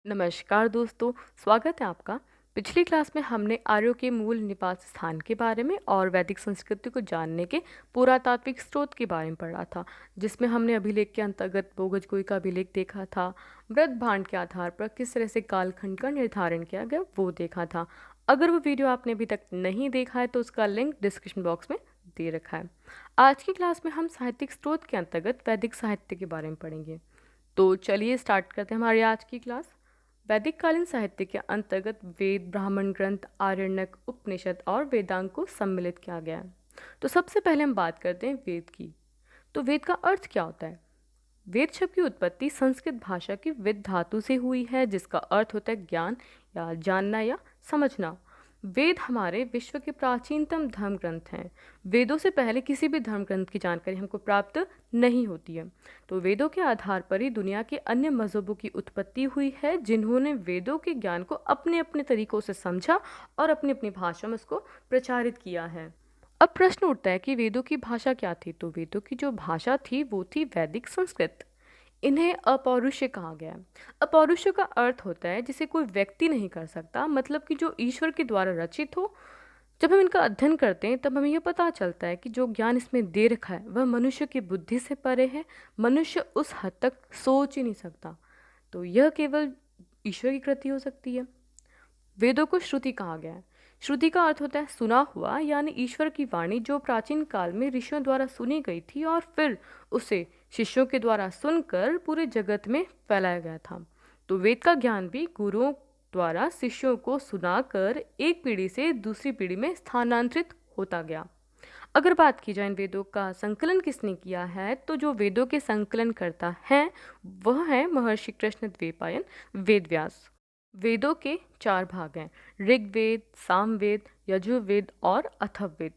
नमस्कार दोस्तों, स्वागत है आपका। पिछली क्लास में हमने आर्यों के मूल निवास स्थान के बारे में और वैदिक संस्कृति को जानने के पुरातात्विक स्रोत के बारे में पढ़ा था, जिसमें हमने अभिलेख के अंतर्गत बोगजगोई का अभिलेख देखा था। मृत भांड के आधार पर किस तरह से कालखंड का निर्धारण किया गया वो देखा था। अगर वो वीडियो आपने अभी तक नहीं देखा है तो उसका लिंक डिस्क्रिप्शन बॉक्स में दे रखा है। आज की क्लास में हम साहित्यिक स्रोत के अंतर्गत वैदिक साहित्य के बारे में पढ़ेंगे। तो चलिए स्टार्ट करते हैं हमारी आज की क्लास। वैदिक कालीन साहित्य के अंतर्गत वेद, ब्राह्मण ग्रंथ, आरण्यक, उपनिषद और वेदांग को सम्मिलित किया गया है। तो सबसे पहले हम बात करते हैं वेद की। तो वेद का अर्थ क्या होता है? वेद शब्द की उत्पत्ति संस्कृत भाषा की विद धातु से हुई है, जिसका अर्थ होता है ज्ञान या जानना या समझना। वेद हमारे विश्व के प्राचीनतम धर्म ग्रंथ हैं। वेदों से पहले किसी भी धर्म ग्रंथ की जानकारी हमको प्राप्त नहीं होती है। तो वेदों के आधार पर ही दुनिया के अन्य मजहबों की उत्पत्ति हुई है, जिन्होंने वेदों के ज्ञान को अपने अपने तरीकों से समझा और अपनी अपनी भाषा में उसको प्रचारित किया है। अब प्रश्न उठता है कि वेदों की भाषा क्या थी? तो वेदों की जो भाषा थी वो थी वैदिक संस्कृत। इन्हें अपौरुषेय कहा गया है। अपौरुषेय का अर्थ होता है जिसे कोई व्यक्ति नहीं कर सकता, मतलब कि जो ईश्वर के द्वारा रचित हो। जब हम इनका अध्ययन करते हैं तब हमें यह पता चलता है कि जो ज्ञान इसमें दे रखा है वह मनुष्य की बुद्धि से परे है। मनुष्य उस हद तक सोच ही नहीं सकता। तो यह केवल ईश्वर की कृति हो सकती है। वेदों को श्रुति कहा गया है। श्रुति का अर्थ होता है सुना हुआ, यानी ईश्वर की वाणी जो प्राचीन काल में ऋषियों द्वारा सुनी गई थी और फिर उसे शिष्यों के द्वारा सुनकर पूरे जगत में फैलाया गया था। तो वेद का ज्ञान भी गुरुओं द्वारा शिष्यों को सुनाकर एक पीढ़ी से दूसरी पीढ़ी में स्थानांतरित होता गया। अगर बात की जाए इन वेदों का संकलन किसने किया है, तो जो वेदों के संकलन करता है वह है महर्षि कृष्णद्वैपायन वेदव्यास। वेदों के 4 भाग हैं: ऋग्वेद, सामवेद, यजुर्वेद और अथर्ववेद।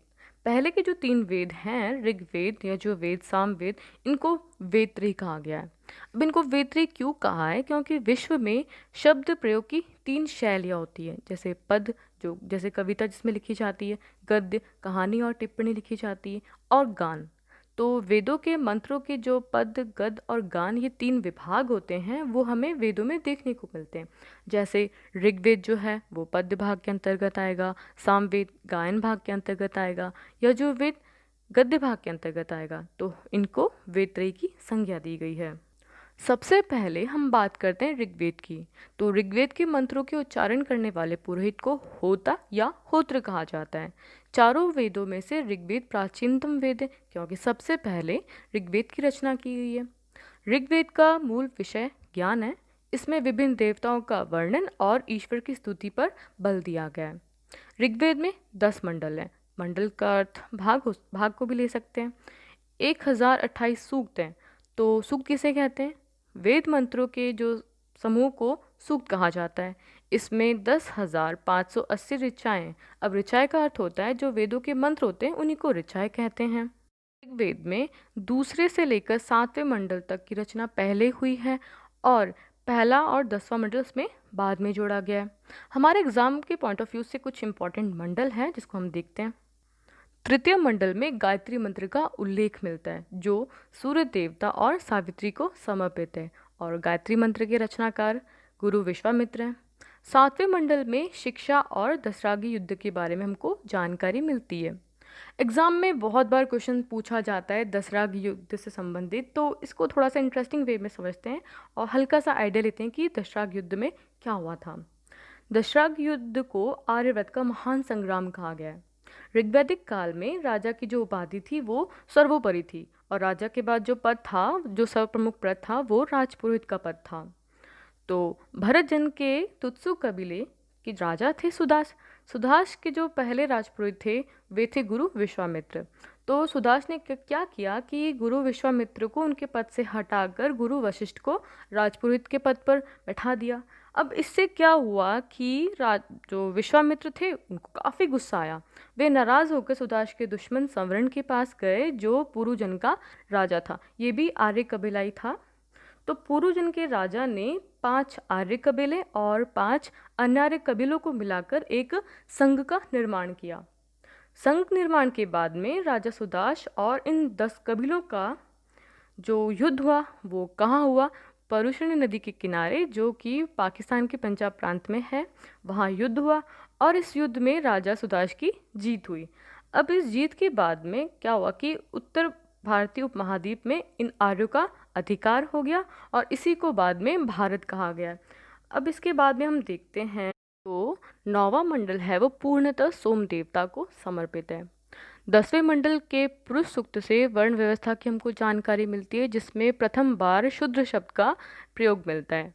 पहले के जो 3 वेद हैं, ऋग्वेद, यजुर्वेद, सामवेद, इनको वेदत्रयी कहा गया है। अब इनको वेदत्रयी क्यों कहा है? क्योंकि विश्व में शब्द प्रयोग की 3 शैलियाँ होती हैं, जैसे पद, जो जैसे कविता जिसमें लिखी जाती है, गद्य, कहानी और टिप्पणी लिखी जाती है, और गान। तो वेदों के मंत्रों के जो पद, गद्य और गान, ये 3 विभाग होते हैं, वो हमें वेदों में देखने को मिलते हैं। जैसे ऋग्वेद जो है वो पद्य भाग के अंतर्गत आएगा, सामवेद गायन भाग के अंतर्गत आएगा, यजुर्वेद गद्य भाग के अंतर्गत आएगा। तो इनको वेदत्रयी की संज्ञा दी गई है। सबसे पहले हम बात करते हैं ऋग्वेद की। तो ऋग्वेद के मंत्रों के उच्चारण करने वाले पुरोहित को होता या होत्र कहा जाता है। चारों वेदों में से ऋग्वेद प्राचीनतम वेद है, क्योंकि सबसे पहले ऋग्वेद की रचना की गई है। ऋग्वेद का मूल विषय ज्ञान है। इसमें विभिन्न देवताओं का वर्णन और ईश्वर की स्तुति पर बल दिया गया है। ऋग्वेद में 10 मंडल हैं। मंडल का अर्थ भाग को भी ले सकते हैं। 1028 सूक्त हैं। तो सूक्त किसे कहते हैं? वेद मंत्रों के जो समूह को सूक्त कहा जाता है। इसमें 10,580 ऋचाएं। अब ऋचाएं का अर्थ होता है जो वेदों के मंत्र होते हैं उन्हीं को ऋचाएं कहते हैं। ऋग्वेद में दूसरे से लेकर 7वें मंडल तक की रचना पहले हुई है और पहला और 10वां मंडल उसमें बाद में जोड़ा गया है। हमारे एग्जाम के पॉइंट ऑफ व्यू से कुछ इंपॉर्टेंट मंडल हैं जिसको हम देखते हैं। तृतीय मंडल में गायत्री मंत्र का उल्लेख मिलता है, जो सूर्य देवता और सावित्री को समर्पित है, और गायत्री मंत्र के रचनाकार गुरु विश्वामित्र हैं। 7वें मंडल में शिक्षा और दशरागी युद्ध के बारे में हमको जानकारी मिलती है। एग्जाम में बहुत बार क्वेश्चन पूछा जाता है दशराग युद्ध से संबंधित, तो इसको थोड़ा सा इंटरेस्टिंग वे में समझते हैं और हल्का सा आइडिया लेते हैं कि दशराग युद्ध में क्या हुआ था। दशराग युद्ध को आर्यव्रत का महान संग्राम कहा गया है। ऋग्वैदिक काल में राजा की जो उपाधि थी वो सर्वोपरि थी, और राजा के बाद जो पद था, जो सर्वप्रमुख पद था, वो राजपुरोहित का पद था। तो भरत जन के तुत्सु कबीले के राजा थे सुदास। सुदास के जो पहले राजपुरोहित थे वे थे गुरु विश्वामित्र। तो सुदास ने क्या किया कि गुरु विश्वामित्र को उनके पद से हटाकर गुरु वशिष्ठ को राजपुरोहित के पद पर बैठा दिया। अब इससे क्या हुआ कि जो विश्वामित्र थे उनको काफ़ी गुस्सा आया। वे नाराज़ होकर सुदास के दुश्मन संवरण के पास गए, जो पुरुजन का राजा था। ये भी आर्य कबीलाई था। तो पुरुजन के राजा ने 5 आर्य कबीले और 5 अनार्य कबीलों को मिलाकर एक संघ का निर्माण किया। संघ निर्माण के बाद में राजा सुदास और इन 10 कबीलों का जो युद्ध हुआ वो कहाँ हुआ? परुषणी नदी के किनारे, जो कि पाकिस्तान के पंजाब प्रांत में है, वहाँ युद्ध हुआ और इस युद्ध में राजा सुदाश की जीत हुई। अब इस जीत के बाद में क्या हुआ कि उत्तर भारतीय उपमहाद्वीप में इन आर्यों का अधिकार हो गया और इसी को बाद में भारत कहा गया। अब इसके बाद में हम देखते हैं तो नौवां मंडल है वो पूर्णतः सोम देवता को समर्पित है। 10वें मंडल के पुरुष सूक्त से वर्ण व्यवस्था की हमको जानकारी मिलती है, जिसमें प्रथम बार शूद्र शब्द का प्रयोग मिलता है।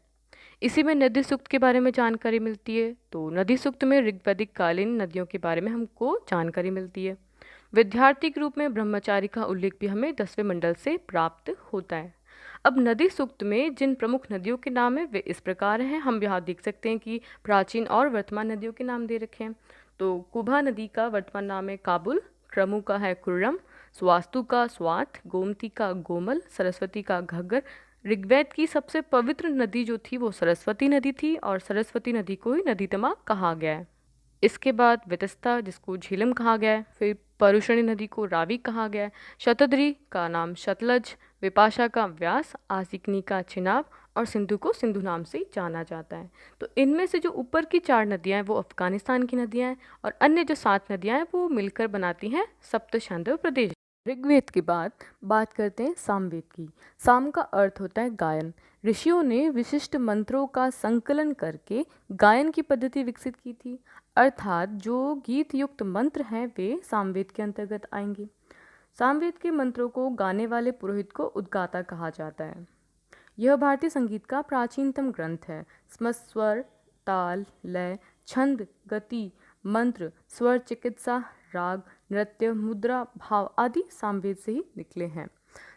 इसी में नदी सूक्त के बारे में जानकारी मिलती है। तो नदी सूक्त में ऋग्वैदिक कालीन नदियों के बारे में हमको जानकारी मिलती है। विद्यार्थी के रूप में ब्रह्मचारी का उल्लेख भी हमें 10वें मंडल से प्राप्त होता है। अब नदी सूक्त में जिन प्रमुख नदियों के नाम है वे इस प्रकार हैं। हम यहाँ देख सकते हैं कि प्राचीन और वर्तमान नदियों के नाम दे रखे हैं। तो कुभा नदी का वर्तमान नाम है काबुल, क्रमु का है कुर्रम, स्वास्तु का स्वात, गोमती का गोमल, सरस्वती का घग्गर। ऋग्वेद की सबसे पवित्र नदी जो थी वो सरस्वती नदी थी और सरस्वती नदी को ही नदीतमा कहा गया है। इसके बाद वितस्ता, जिसको झीलम कहा गया है, फिर परुषणी नदी को रावी कहा गया है, शतद्री का नाम शतलज, विपाशा का व्यास, आसिकनी का चिनाब और सिंधु को सिंधु नाम से जाना जाता है। तो इनमें से जो ऊपर की 4 नदियां हैं वो अफगानिस्तान की नदियां हैं और अन्य जो 7 नदियां हैं वो मिलकर बनाती हैं सप्त शांतव प्रदेश। ऋग्वेद के बाद बात करते हैं सामवेद की। साम का अर्थ होता है गायन। ऋषियों ने विशिष्ट मंत्रों का संकलन करके गायन की पद्धति विकसित की थी, अर्थात जो गीत युक्त मंत्र हैं वे सामवेद के अंतर्गत आएंगे। सामवेद के मंत्रों को गाने वाले पुरोहित को उद्गाता कहा जाता है। यह भारतीय संगीत का प्राचीनतम ग्रंथ है। इसमें स्वर, ताल, लय, छंद, गति, मंत्र, स्वर चिकित्सा, राग, नृत्य, मुद्रा, भाव आदि सामवेद से ही निकले हैं।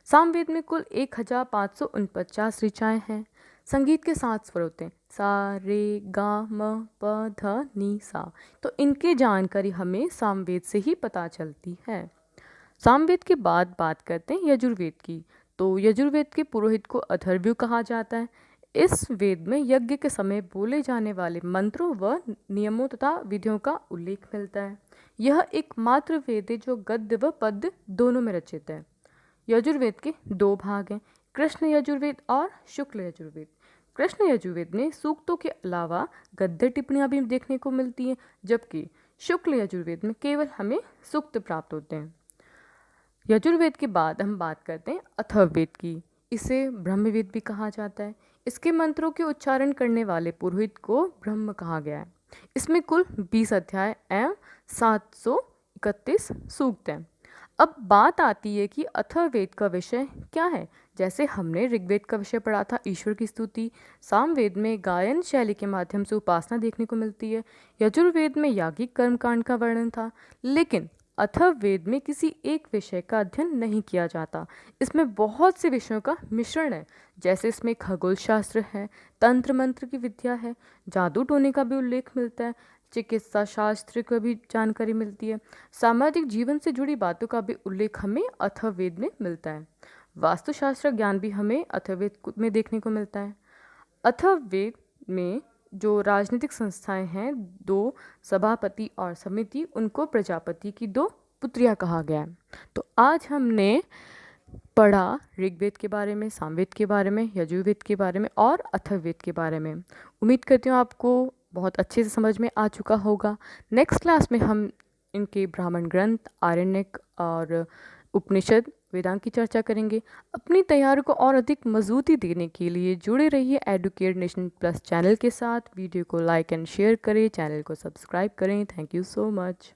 सामवेद में कुल 1549 ऋचाएँ हैं। संगीत के 7 स्वर होते हैं, सा, रे, गा, म, प, ध, नि, सा। तो इनकी जानकारी हमें सामवेद से ही पता चलती है। सामवेद के बाद बात करते हैं यजुर्वेद की। तो यजुर्वेद के पुरोहित को अथर्वयु कहा जाता है। इस वेद में यज्ञ के समय बोले जाने वाले मंत्रों व नियमों तथा विधियों का उल्लेख मिलता है। यह एकमात्र वेद है जो गद्य व पद्य दोनों में रचित है। यजुर्वेद के 2 भाग हैं, कृष्ण यजुर्वेद और शुक्ल यजुर्वेद। कृष्ण यजुर्वेद में सूक्तों के अलावा गद्य टिप्पणियाँ भी देखने को मिलती हैं, जबकि शुक्ल यजुर्वेद में केवल हमें सूक्त प्राप्त होते हैं। यजुर्वेद के बाद हम बात करते हैं अथर्ववेद की। इसे ब्रह्मवेद भी कहा जाता है। इसके मंत्रों के उच्चारण करने वाले पुरोहित को ब्रह्म कहा गया है। इसमें कुल 20 अध्याय एवं 731 सूक्त हैं। अब बात आती है कि अथर्ववेद का विषय क्या है। जैसे हमने ऋग्वेद का विषय पढ़ा था ईश्वर की स्तुति, सामवेद में गायन शैली के माध्यम से उपासना देखने को मिलती है, यजुर्वेद में याज्ञिक कर्मकांड का वर्णन था। लेकिन अथर्ववेद में किसी एक विषय का अध्ययन नहीं किया जाता। इसमें बहुत से विषयों का मिश्रण है। जैसे इसमें खगोल शास्त्र है, तंत्र मंत्र की विद्या है, जादू टोने का भी उल्लेख मिलता है, चिकित्सा शास्त्र की भी जानकारी मिलती है, सामाजिक जीवन से जुड़ी बातों का भी उल्लेख हमें अथर्ववेद में मिलता है। वास्तुशास्त्र ज्ञान भी हमें अथर्ववेद में देखने को मिलता है। अथर्ववेद में जो राजनीतिक संस्थाएं हैं, 2 सभापति और समिति, उनको प्रजापति की 2 पुत्रियां कहा गया है। तो आज हमने पढ़ा ऋग्वेद के बारे में, सामवेद के बारे में, यजुर्वेद के बारे में और अथर्ववेद के बारे में। उम्मीद करती हूँ आपको बहुत अच्छे से समझ में आ चुका होगा। नेक्स्ट क्लास में हम इनके ब्राह्मण ग्रंथ, आरण्यक और उपनिषद, वेदांत की चर्चा करेंगे। अपनी तैयारी को और अधिक मजबूती देने के लिए जुड़े रहिए एडुकेट नेशन प्लस चैनल के साथ। वीडियो को लाइक एंड शेयर करें, चैनल को सब्सक्राइब करें। Thank you so much.